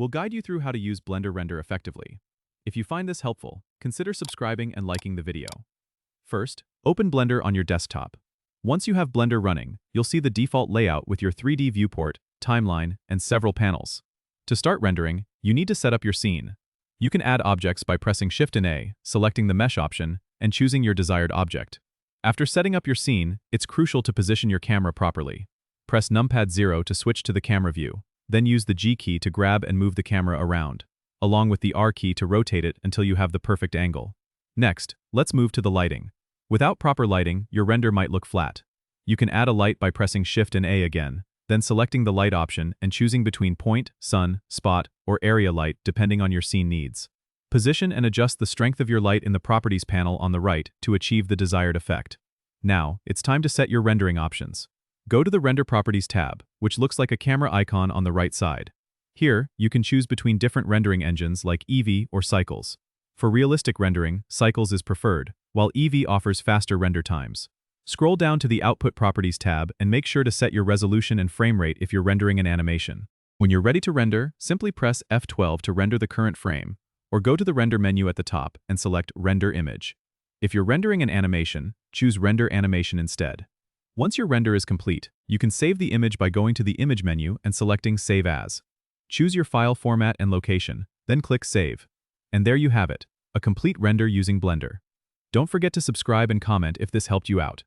We'll guide you through how to use Blender Render effectively. If you find this helpful, consider subscribing and liking the video. First, open Blender on your desktop. Once you have Blender running, you'll see the default layout with your 3D viewport, timeline, and several panels. To start rendering, you need to set up your scene. You can add objects by pressing Shift and A, selecting the Mesh option, and choosing your desired object. After setting up your scene, it's crucial to position your camera properly. Press numpad 0 to switch to the camera view, then use the G key to grab and move the camera around, along with the R key to rotate it until you have the perfect angle. Next, let's move to the lighting. Without proper lighting, your render might look flat. You can add a light by pressing Shift and A again, then selecting the light option and choosing between point, sun, spot, or area light depending on your scene needs. Position and adjust the strength of your light in the Properties panel on the right to achieve the desired effect. Now, it's time to set your rendering options. Go to the Render Properties tab, which looks like a camera icon on the right side. Here, you can choose between different rendering engines like Eevee or Cycles. For realistic rendering, Cycles is preferred, while Eevee offers faster render times. Scroll down to the Output Properties tab and make sure to set your resolution and frame rate if you're rendering an animation. When you're ready to render, simply press F12 to render the current frame, or go to the Render menu at the top and select Render Image. If you're rendering an animation, choose Render Animation instead. Once your render is complete, you can save the image by going to the Image menu and selecting Save As. Choose your file format and location, then click Save. And there you have it, a complete render using Blender. Don't forget to subscribe and comment if this helped you out.